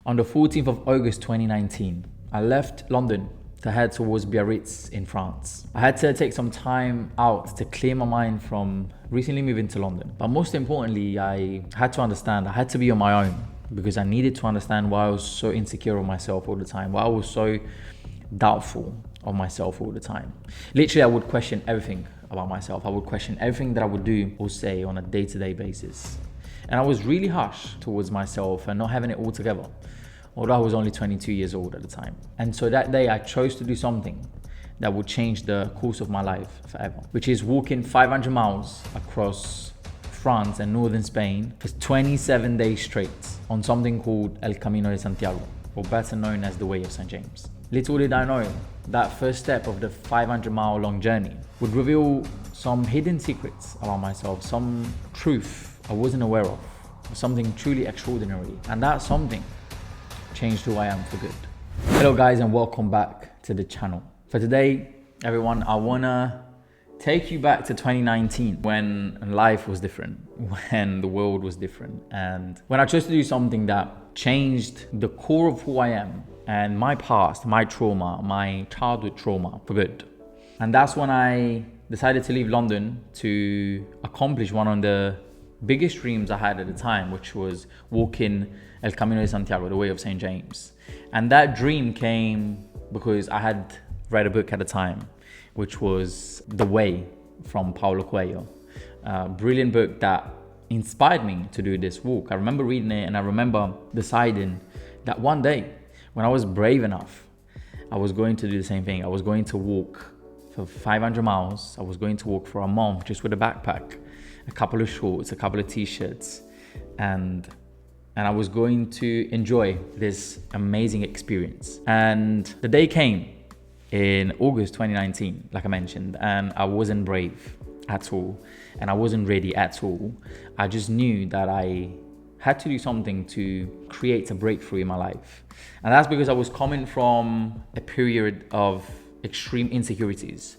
On the 14th of August 2019, I left London to head towards Biarritz in France. I had to take some time out to clear my mind from recently moving to London. But most importantly, I had to understand, I had to be on my own because I needed to understand why I was so insecure of myself all the time, why I was so doubtful of myself all the time. Literally, I would question everything about myself. I would question everything that I would do or say on a day-to-day basis. And I was really harsh towards myself and not having it all together, although I was only 22 years old at the time. And so that day I chose to do something that would change the course of my life forever, which is walking 500 miles across France and northern Spain for 27 days straight on something called El Camino De Santiago, or better known as the Way of St. James. Little did I know that first step of the 500-mile long journey would reveal some hidden secrets about myself, some truth I wasn't aware of, something truly extraordinary. And that something changed who I am for good. Hello guys, and welcome back to the channel. For today, everyone, I wanna take you back to 2019 when life was different, when the world was different, and when I chose to do something that changed the core of who I am and my past, my trauma, my childhood trauma for good. And that's when I decided to leave London to accomplish one of the biggest dreams I had at the time, which was walking El Camino de Santiago, the Way of St. James. And that dream came because I had read a book at the time, which was The Way from Paulo Coelho. A brilliant book that inspired me to do this walk. I remember reading it and I remember deciding that one day, when I was brave enough, I was going to do the same thing. I was going to walk for 500 miles. I was going to walk for a month just with a backpack, a couple of shorts, a couple of t-shirts, and I was going to enjoy this amazing experience. And the day came in August 2019, like I mentioned, and I wasn't brave at all, and I wasn't ready at all. I just knew that I had to do something to create a breakthrough in my life. And that's because I was coming from a period of extreme insecurities.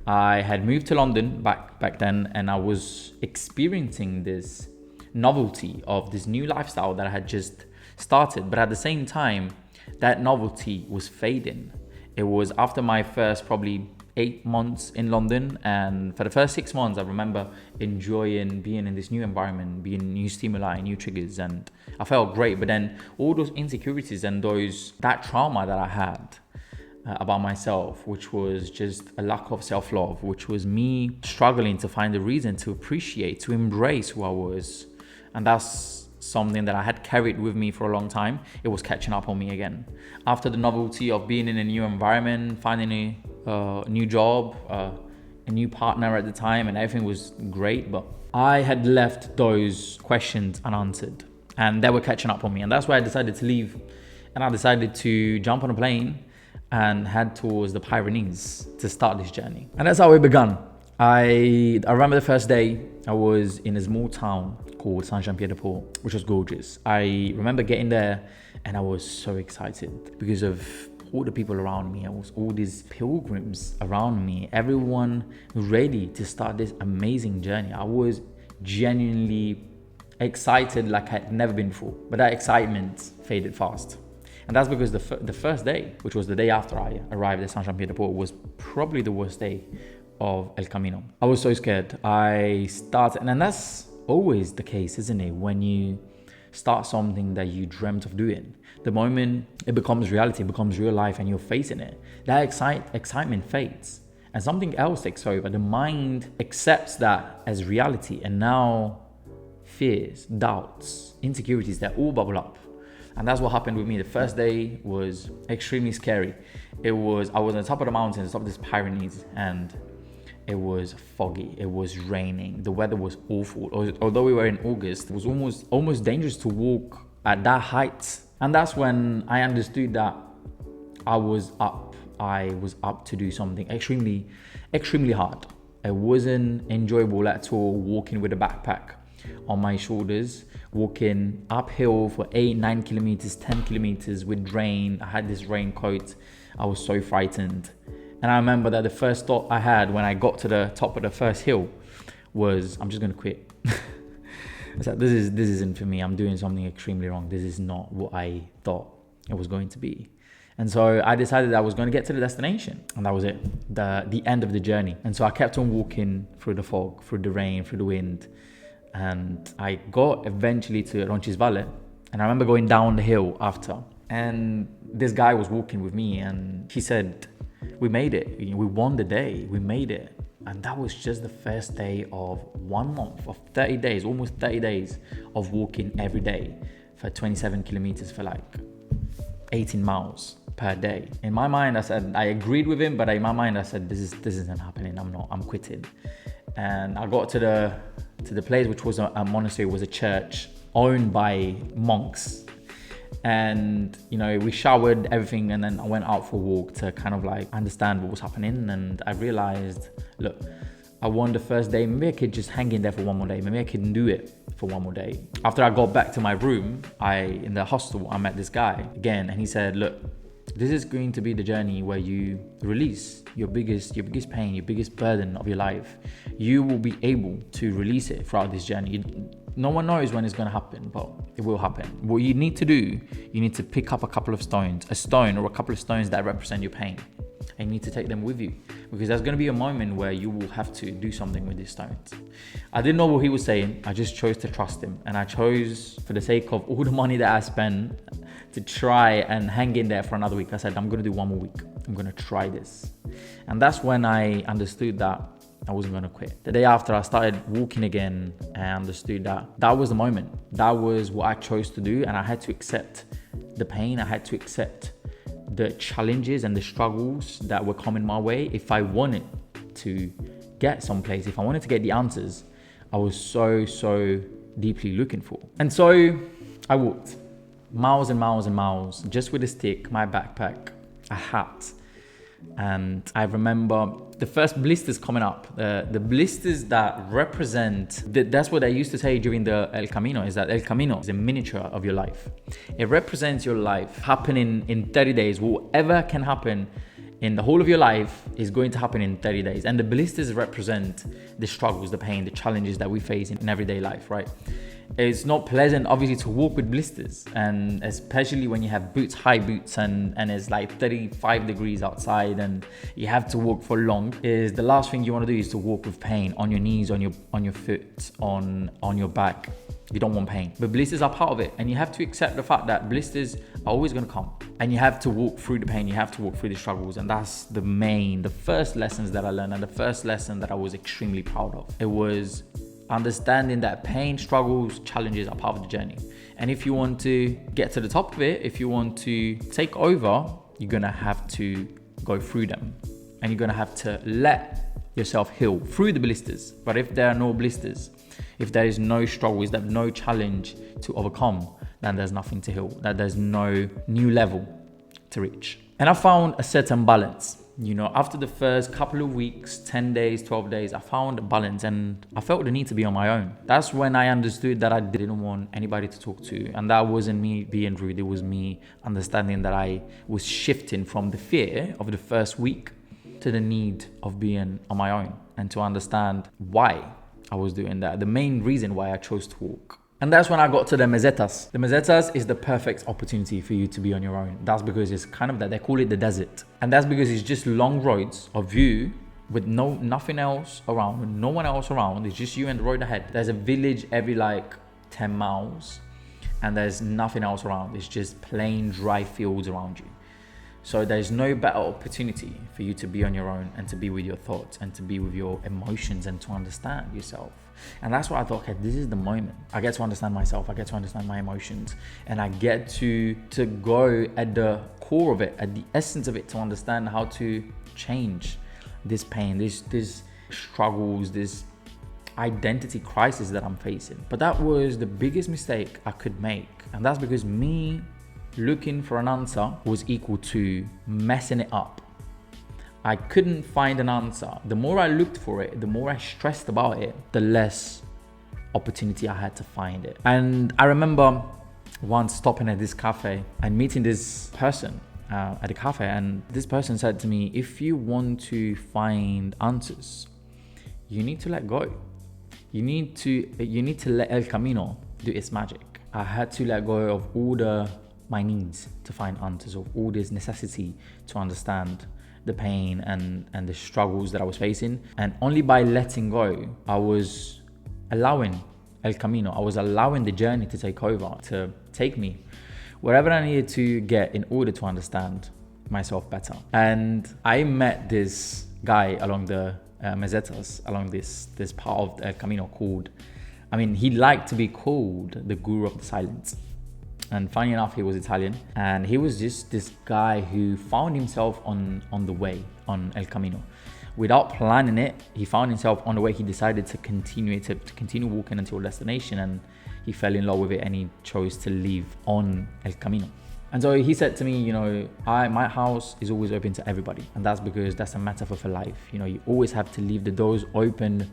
I had moved to London back then, and I was experiencing this novelty of this new lifestyle that I had just started. But at the same time, that novelty was fading. It was after my first probably 8 months in London, and for the first 6 months, I remember enjoying being in this new environment, being new stimuli, new triggers, and I felt great. But then all those insecurities and that trauma that I had about myself, which was just a lack of self-love, which was me struggling to find a reason to appreciate, to embrace who I was. And that's something that I had carried with me for a long time. It was catching up on me again. After the novelty of being in a new environment, finding a new job, a new partner at the time, and everything was great, but I had left those questions unanswered and they were catching up on me. And that's why I decided to leave, and I decided to jump on a plane and head towards the Pyrenees to start this journey. And that's how it began. I remember the first day I was in a small town called Saint-Jean-Pied-de-Port, which was gorgeous. I remember getting there and I was so excited because of all the people around me. All these pilgrims around me, everyone ready to start this amazing journey. I was genuinely excited like I'd never been before, but that excitement faded fast. And that's because the first day, which was the day after I arrived at Saint-Jean-Pied-de-Port, was probably the worst day of El Camino. I was so scared. I started, and that's always the case, isn't it? When you start something that you dreamt of doing, the moment it becomes reality, it becomes real life and you're facing it, that excitement fades and something else takes over. The mind accepts that as reality, and now fears, doubts, insecurities, they all bubble up. And that's what happened with me. The first day was extremely scary. I was on the top of the mountains, top of this Pyrenees, and it was foggy. It was raining. The weather was awful. Although we were in August, it was almost dangerous to walk at that height. And that's when I understood that I was up to do something extremely, extremely hard. It wasn't enjoyable at all walking with a backpack on my shoulders, walking uphill for 8-9 kilometers, 10 kilometers with rain. I had this raincoat. I was so frightened. And I remember that the first thought I had when I got to the top of the first hill was, I'm just going to quit. I said, this isn't for me. I'm doing something extremely wrong. This is not what I thought it was going to be. And so I decided I was going to get to the destination, and that was it, the end of the journey. And so I kept on walking through the fog, through the rain, through the wind, and I got eventually to Roncisvalle. And I remember going down the hill after, and this guy was walking with me, and he said, we made it, we won the day, we made it. And that was just the first day of 1 month, of 30 days, almost 30 days of walking every day for 27 kilometers for like 18 miles per day. In my mind, I said, I agreed with him, but in my mind, I said, this isn't happening. I'm quitting. And I got to the place, which was a monastery, was a church owned by monks. And, we showered, everything. And then I went out for a walk to kind of like understand what was happening. And I realized, look, I won the first day. Maybe I could just hang in there for one more day. Maybe I could do it for one more day. After I got back to my room, in the hostel, I met this guy again. And he said, look, this is going to be the journey where you release your biggest pain, your biggest burden of your life. You will be able to release it throughout this journey. No one knows when it's going to happen, but it will happen. What you need to do, you need to pick up a couple of stones, a stone or a couple of stones that represent your pain. And you need to take them with you, because there's going to be a moment where you will have to do something with these stones. I didn't know what he was saying. I just chose to trust him. And I chose, for the sake of all the money that I spent, to try and hang in there for another week. I said, I'm going to do 1 more week. I'm going to try this. And that's when I understood that I wasn't going to quit. The day after, I started walking again, and I understood that was the moment. That was what I chose to do. And I had to accept the pain. I had to accept the challenges and the struggles that were coming my way. If I wanted to get someplace, if I wanted to get the answers I was so deeply looking for. And so I walked miles and miles and miles, just with a stick, my backpack, a hat. And I remember the first blisters coming up, the blisters that represent, that's what I used to say during the El Camino, is that El Camino is a miniature of your life. It represents your life happening in 30 days. Whatever can happen in the whole of your life is going to happen in 30 days. And the blisters represent the struggles, the pain, the challenges that we face in everyday life, right? It's not pleasant, obviously, to walk with blisters, and especially when you have boots, high boots, and it's like 35 degrees outside, and you have to walk for long. Is the last thing you want to do is to walk with pain on your knees, on your foot, on your back. You don't want pain, but blisters are part of it, and you have to accept the fact that blisters are always going to come, and you have to walk through the pain. You have to walk through the struggles, and that's the first lessons that I learned, and the first lesson that I was extremely proud of. It was understanding that pain, struggles, challenges are part of the journey. And if you want to get to the top of it, if you want to take over, you're going to have to go through them. And you're going to have to let yourself heal through the blisters. But if there are no blisters, if there is no struggle, if there's no challenge to overcome, then there's nothing to heal. That there's no new level to reach. And I found a certain balance. After the first couple of weeks, 10 days, 12 days, I found a balance, and I felt the need to be on my own. That's when I understood that I didn't want anybody to talk to. And that wasn't me being rude. It was me understanding that I was shifting from the fear of the first week to the need of being on my own, and to understand why I was doing that. The main reason why I chose to walk. And that's when I got to the mesetas. The mesetas is the perfect opportunity for you to be on your own. That's because it's kind of that, they call it the desert. And that's because it's just long roads of you with nothing else around, with no one else around. It's just you and the road ahead. There's a village every 10 miles, and there's nothing else around. It's just plain dry fields around you. So there's no better opportunity for you to be on your own, and to be with your thoughts, and to be with your emotions, and to understand yourself. And that's why I thought, okay, this is the moment. I get to understand myself. I get to understand my emotions, and I get to go at the core of it, at the essence of it, to understand how to change this pain, this struggles, this identity crisis that I'm facing. But that was the biggest mistake I could make. And that's because me looking for an answer was equal to messing it up. I couldn't find an answer. The more I looked for it, the more I stressed about it, the less opportunity I had to find it. And I remember once stopping at this cafe and meeting this person at the cafe, and this person said to me, if you want to find answers, you need to let go. You need to let El Camino do its magic. I had to let go of all the my needs to find answers, of all this necessity to understand the pain and the struggles that I was facing. And only by letting go, I was allowing El Camino, I was allowing the journey to take over, to take me wherever I needed to get in order to understand myself better. And I met this guy along the mesetas, along this part of El Camino called, he liked to be called the guru of the silence. And funny enough, he was Italian, and he was just this guy who found himself on the way, on El Camino. Without planning it, he found himself on the way. He decided to continue walking until destination, and he fell in love with it, and he chose to live on El Camino. And so he said to me, my house is always open to everybody, and that's because that's a metaphor for life. You always have to leave the doors open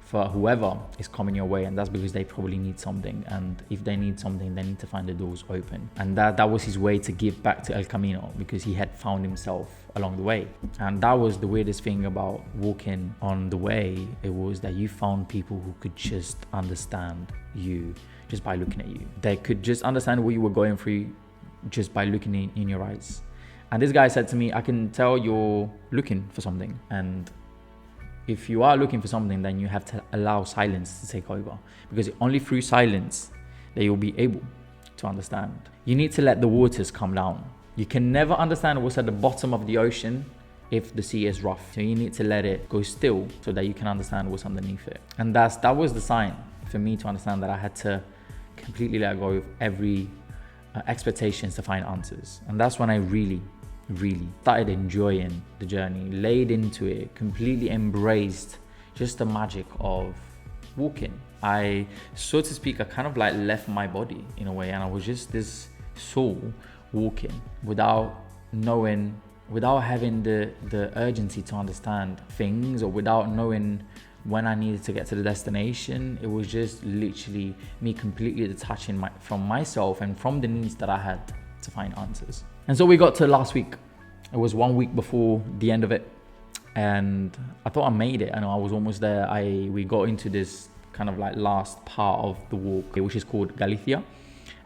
for whoever is coming your way, and that's because they probably need something, and if they need something, they need to find the doors open. And that was his way to give back to El Camino, because he had found himself along the way. And that was the weirdest thing about walking on the way. It was that you found people who could just understand you just by looking at you. They could just understand what you were going through just by looking in your eyes. And this guy said to me, I can tell you're looking for something, and if you are looking for something, then you have to allow silence to take over, because only through silence that you'll be able to understand. You need to let the waters come down. You can never understand what's at the bottom of the ocean if the sea is rough. So you need to let it go still so that you can understand what's underneath it. And that was the sign for me to understand that I had to completely let go of every expectations to find answers. And that's when I really started enjoying the journey, laid into it, completely embraced just the magic of walking. I, so to speak, I kind of like left my body in a way, and I was just this soul walking without knowing, without having the urgency to understand things, or without knowing when I needed to get to the destination. It was just literally me completely detaching from myself and from the needs that I had to find answers. And so we got to last week. It was 1 week before the end of it, and I thought I made it. I know I was almost there. We got into this kind of like last part of the walk, which is called Galicia,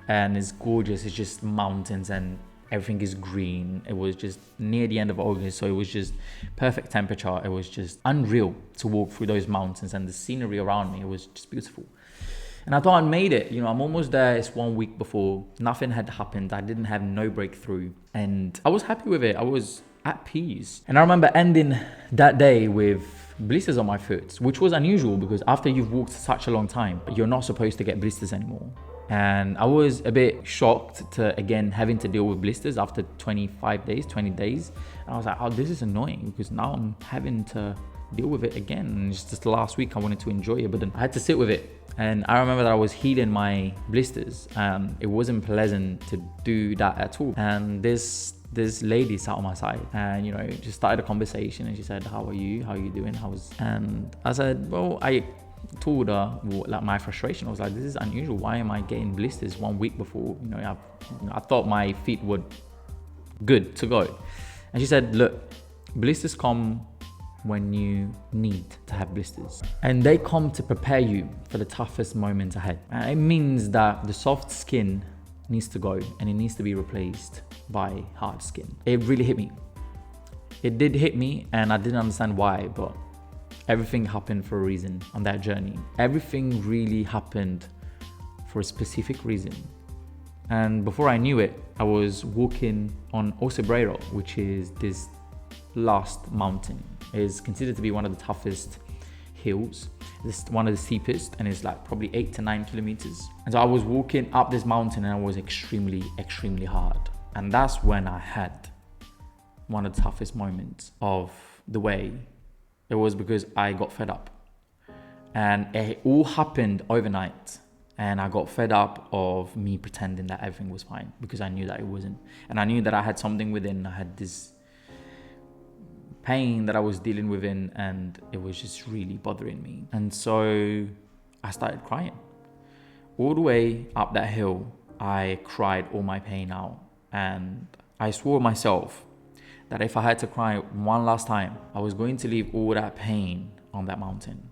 and it's gorgeous. It's just mountains and everything is green. It was just near the end of August, so it was just perfect temperature. It was just unreal to walk through those mountains, and the scenery around me, it was just beautiful. And I thought I made it, I'm almost there. It's 1 week before, nothing had happened. I didn't have no breakthrough, and I was happy with it. I was at peace. And I remember ending that day with blisters on my foot, which was unusual because after you've walked such a long time, you're not supposed to get blisters anymore. And I was a bit shocked to, again, having to deal with blisters after 20 days. And I was like, oh, this is annoying, because now I'm having to deal with it again. And just last week, I wanted to enjoy it, but then I had to sit with it. And I remember that I was healing my blisters. It wasn't pleasant to do that at all. And this lady sat on my side and, just started a conversation, and she said, how are you? How are you doing? And I said, well, I told her like my frustration. I was like, this is unusual. Why am I getting blisters 1 week before? I thought my feet were good to go. And she said, look, blisters come when you need to have blisters, and they come to prepare you for the toughest moments ahead. And it means that the soft skin needs to go, and it needs to be replaced by hard skin. It really hit me. It did hit me, and I didn't understand why, but everything happened for a reason on that journey. Everything really happened for a specific reason. And before I knew it, I was walking on Ocebrero, which is this last mountain. It is considered to be one of the toughest hills. It's one of the steepest, and it's like probably 8 to 9 kilometers. And so I was walking up this mountain, and it was extremely hard. And that's when I had one of the toughest moments of the way. It was because I got fed up, and it all happened overnight. And I got fed up of me pretending that everything was fine, because I knew that it wasn't. And I knew that I had something within. I had this pain that I was dealing with, and it was just really bothering me. And so I started crying. All the way up that hill, I cried all my pain out. And I swore myself that if I had to cry one last time, I was going to leave all that pain on that mountain.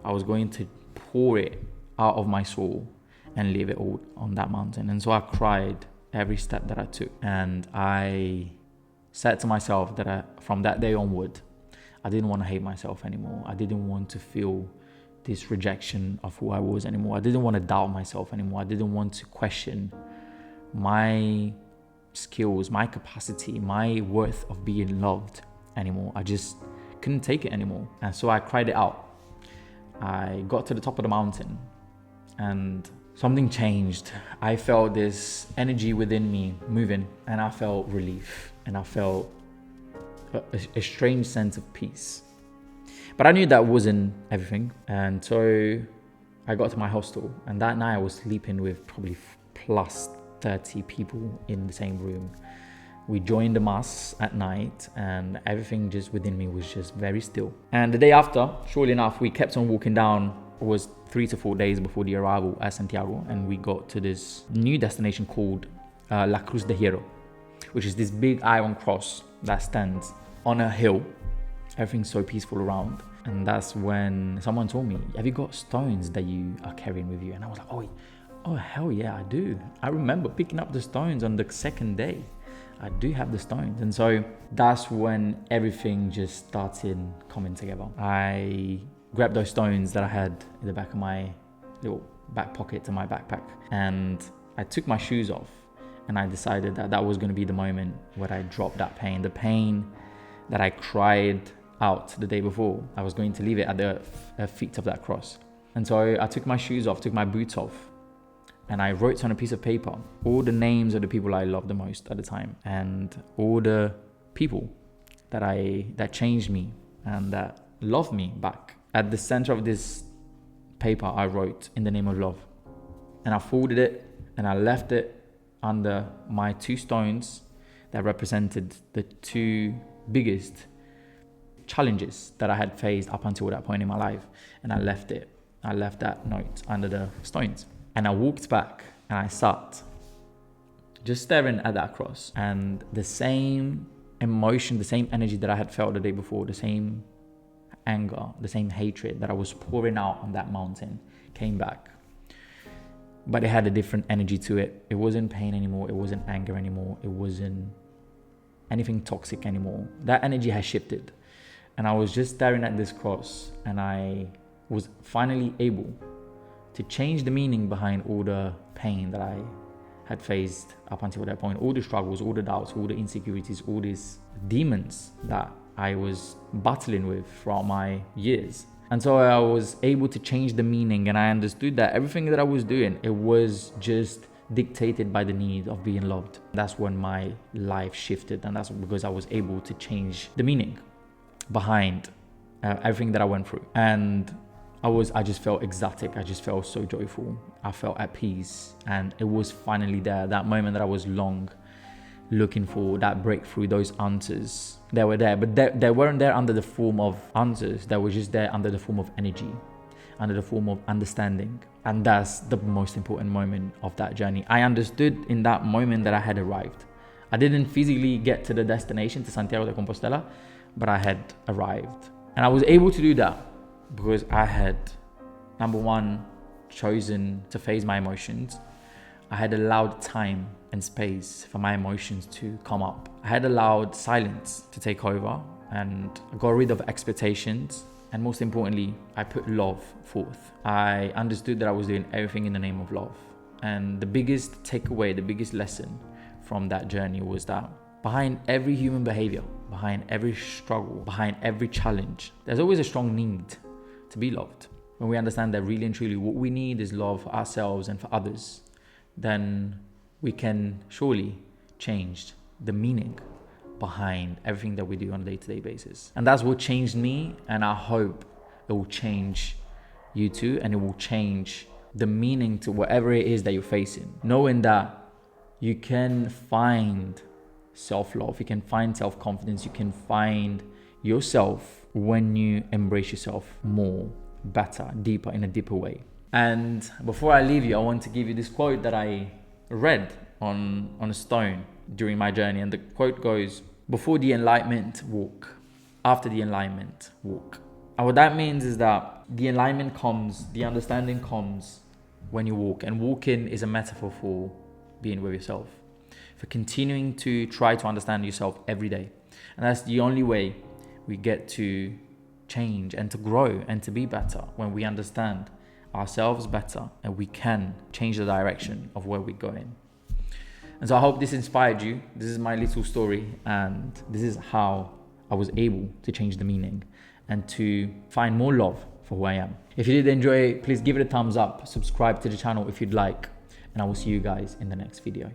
I was going to pour it out of my soul and leave it all on that mountain. And so I cried every step that I took. And I said to myself that from that day onward, I didn't want to hate myself anymore. I didn't want to feel this rejection of who I was anymore. I didn't want to doubt myself anymore. I didn't want to question my skills, my capacity, my worth of being loved anymore. I just couldn't take it anymore. And so I cried it out. I got to the top of the mountain and something changed. I felt this energy within me moving, and I felt relief, and I felt a strange sense of peace. But I knew that wasn't everything. And so I got to my hostel, and that night I was sleeping with probably plus 30 people in the same room. We joined the mass at night, and everything just within me was just very still. And the day after, surely enough, we kept on walking down. It was 3 to 4 days before the arrival at Santiago, and we got to this new destination called La Cruz de Hierro, which is this big iron cross that stands on a hill. Everything's so peaceful around. And that's when someone told me, have you got stones that you are carrying with you? And I was like, oh hell yeah, I do. I remember picking up the stones on the second day. I do have the stones. And so that's when everything just started coming together. I grabbed those stones that I had in the back of my little back pocket to my backpack, and I took my shoes off, and I decided that was going to be the moment where I dropped that pain. The pain that I cried out the day before, I was going to leave it at the feet of that cross. And so I took my shoes off, took my boots off, and I wrote on a piece of paper all the names of the people I loved the most at the time, and all the people that changed me and that loved me back. At the center of this paper, I wrote "in the name of love," and I folded it and I left it under my 2 stones that represented the 2 biggest challenges that I had faced up until that point in my life. And I left that note under the stones. And I walked back and I sat just staring at that cross, and the same emotion, the same energy that I had felt the day before, the same anger, the same hatred that I was pouring out on that mountain came back. But it had a different energy to it. It wasn't pain anymore. It wasn't anger anymore. It wasn't anything toxic anymore. That energy has shifted. And I was just staring at this cross, and I was finally able to change the meaning behind all the pain that I had faced up until that point, all the struggles, all the doubts, all the insecurities, all these demons that I was battling with throughout my years. And so I was able to change the meaning, and I understood that everything that I was doing, it was just dictated by the need of being loved. That's when my life shifted, and that's because I was able to change the meaning behind everything that I went through. And I just felt ecstatic. I just felt so joyful. I felt at peace, and it was finally there. That moment that I was long looking for, that breakthrough, those answers, they were there. But they weren't there under the form of answers. They were just there under the form of energy, under the form of understanding. And that's the most important moment of that journey. I understood in that moment that I had arrived. I didn't physically get to the destination, to Santiago de Compostela, but I had arrived. And I was able to do that because I had, number one, chosen to face my emotions. I had allowed time and space for my emotions to come up. I had allowed silence to take over, and I got rid of expectations. And most importantly, I put love forth. I understood that I was doing everything in the name of love. And the biggest takeaway, the biggest lesson from that journey was that behind every human behavior, behind every struggle, behind every challenge, there's always a strong need to be loved. When we understand that really and truly what we need is love for ourselves and for others, then we can surely change the meaning behind everything that we do on a day-to-day basis. And that's what changed me, and I hope it will change you too, and it will change the meaning to whatever it is that you're facing. Knowing that you can find self-love, you can find self-confidence, you can find yourself when you embrace yourself more, better, deeper, in a deeper way. And before I leave you, I want to give you this quote that I read on a stone during my journey. And the quote goes, "Before the enlightenment, walk. After the enlightenment, walk." And what that means is that the enlightenment comes, the understanding comes when you walk. And walking is a metaphor for being with yourself. for continuing to try to understand yourself every day. And that's the only way we get to change and to grow and to be better, when we understand ourselves better and we can change the direction of where we're going. And so I hope this inspired you. This is my little story, and this is how I was able to change the meaning and to find more love for who I am. If you did enjoy it, please give it a thumbs up, subscribe to the channel if you'd like, and I will see you guys in the next video.